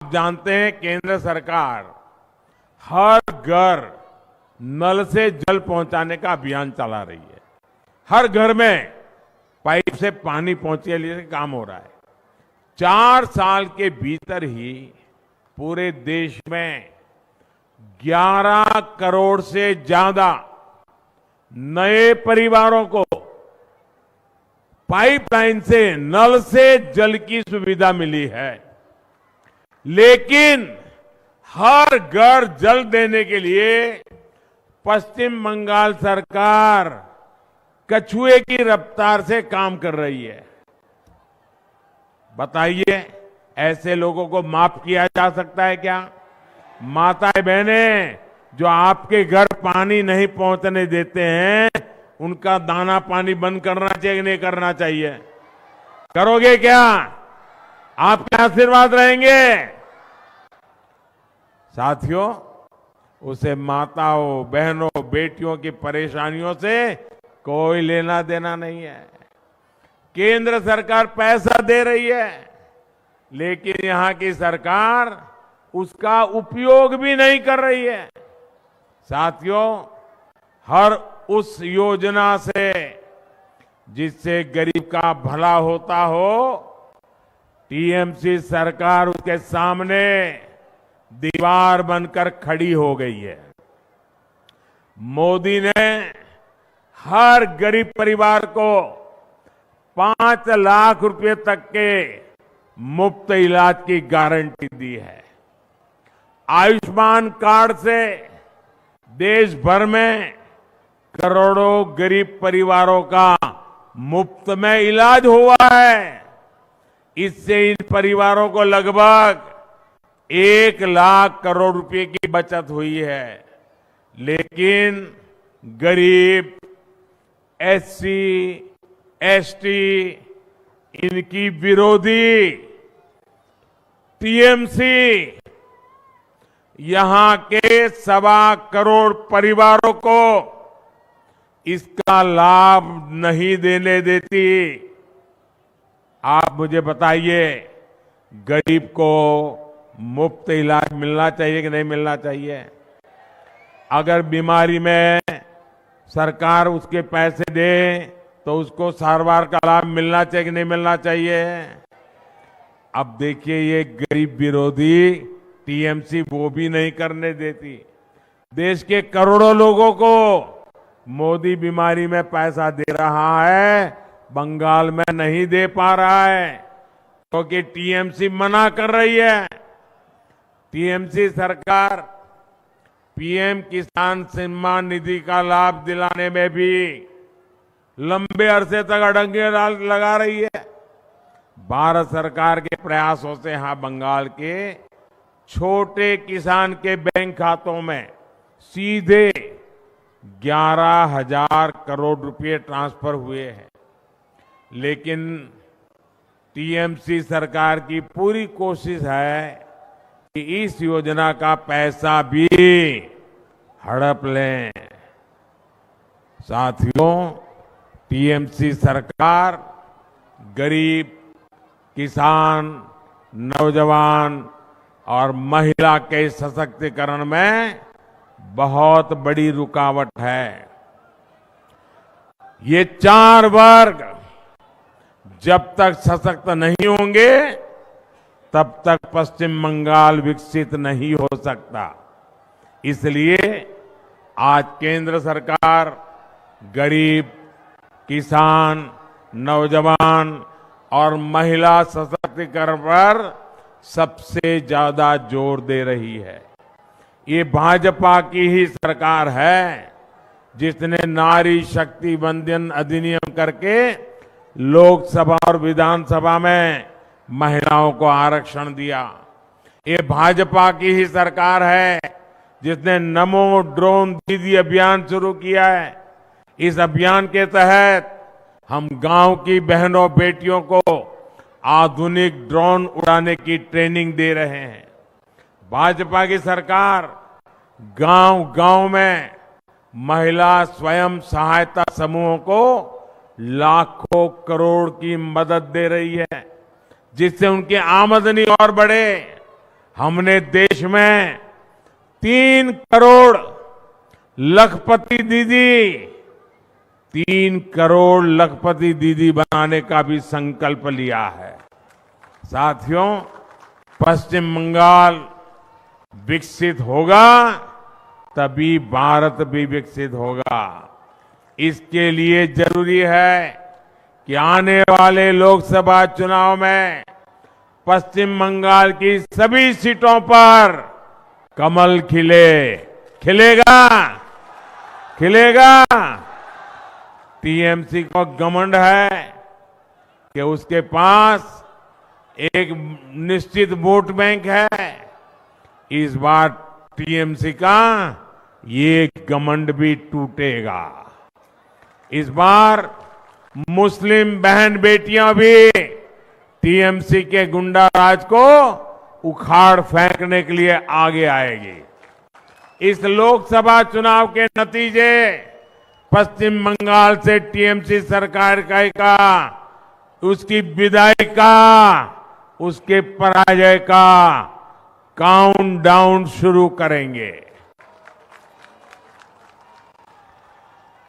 जानते हैं केंद्र सरकार हर घर नल से जल पहुंचाने का अभियान चला रही है। हर घर में पाइप से पानी पहुंचे लिए काम हो रहा है। 4 साल के भीतर ही पूरे देश में 11 करोड़ से ज्यादा नए परिवारों को पाइपलाइन से नल से जल की सुविधा मिली है। लेकिन हर घर जल देने के लिए पश्चिम बंगाल सरकार कछुए की रफ्तार से काम कर रही है। बताइए, ऐसे लोगों को माफ किया जा सकता है क्या? माताएं बहनें जो आपके घर पानी नहीं पहुंचने देते हैं, उनका दाना पानी बंद करना चाहिए, नहीं करना चाहिए? करोगे क्या? आपके आशीर्वाद रहेंगे। साथियों, उसे माताओं, बहनों, बेटियों की परेशानियों से कोई लेना देना नहीं है। केंद्र सरकार पैसा दे रही है, लेकिन यहां की सरकार उसका उपयोग भी नहीं कर रही है। साथियों, हर उस योजना से जिससे गरीब का भला होता हो, टीएमसी सरकार उसके सामने दीवार बनकर खड़ी हो गई है। मोदी ने हर गरीब परिवार को 5 लाख रुपए तक के मुफ्त इलाज की गारंटी दी है। आयुष्मान कार्ड से देश भर में करोड़ों गरीब परिवारों का मुफ्त में इलाज हुआ है। इससे इन परिवारों को लगभग 1 लाख करोड़ रुपए की बचत हुई है। लेकिन गरीब, एससी, एसटी, इनकी विरोधी टीएमसी यहां के 1.25 करोड़ परिवारों को इसका लाभ नहीं देने देती। आप मुझे बताइए, गरीब को मुफ्त इलाज मिलना चाहिए कि नहीं मिलना चाहिए? अगर बीमारी में सरकार उसके पैसे दे तो उसको सारवार का लाभ मिलना चाहिए कि नहीं मिलना चाहिए? अब देखिए, ये गरीब विरोधी टीएमसी वो भी नहीं करने देती। देश के करोड़ों लोगों को मोदी बीमारी में पैसा दे रहा है, बंगाल में नहीं दे पा रहा है क्योंकि टीएमसी मना कर रही है। टीएमसी सरकार पीएम किसान सम्मान निधि का लाभ दिलाने में भी लंबे अरसे तक अड़ंगे लगा रही है। भारत सरकार के प्रयासों से यहां बंगाल के छोटे किसान के बैंक खातों में सीधे 11,000 करोड़ रुपए ट्रांसफर हुए हैं। लेकिन टीएमसी सरकार की पूरी कोशिश है कि इस योजना का पैसा भी हड़प लें। साथियों, टीएमसी सरकार गरीब, किसान, नौजवान और महिला के सशक्तिकरण में बहुत बड़ी रुकावट है। ये 4 वर्ग जब तक सशक्त नहीं होंगे, तब तक पश्चिम बंगाल विकसित नहीं हो सकता। इसलिए आज केंद्र सरकार गरीब, किसान, नौजवान और महिला सशक्तिकरण पर सबसे ज्यादा जोर दे रही है। ये भाजपा की ही सरकार है जिसने नारी शक्ति वंदन अधिनियम करके लोकसभा और विधानसभा में महिलाओं को आरक्षण दिया। ये भाजपा की ही सरकार है जिसने नमो ड्रोन दीदी अभियान शुरू किया है। इस अभियान के तहत हम गांव की बहनों, बेटियों को आधुनिक ड्रोन उड़ाने की ट्रेनिंग दे रहे हैं। भाजपा की सरकार गांव-गांव में महिला स्वयं सहायता समूहों को लाखों करोड़ की मदद दे रही है, जिससे उनकी आमदनी और बढ़े। हमने देश में 3 करोड़ लखपति दीदी 3 करोड़ लखपति दीदी बनाने का भी संकल्प लिया है। साथियों, पश्चिम बंगाल विकसित होगा तभी भारत भी विकसित होगा। इसके लिए जरूरी है कि आने वाले लोकसभा चुनाव में पश्चिम बंगाल की सभी सीटों पर कमल खिलेगा। टीएमसी को घमंड है कि उसके पास एक निश्चित वोट बैंक है। इस बार टीएमसी का ये घमंड भी टूटेगा। इस बार मुस्लिम बहन बेटियां भी टीएमसी के गुंडा राज को उखाड़ फेंकने के लिए आगे आएगी। इस लोकसभा चुनाव के नतीजे पश्चिम बंगाल से टीएमसी सरकार का उसकी विदाई का, उसके पराजय का काउंटडाउन शुरू करेंगे।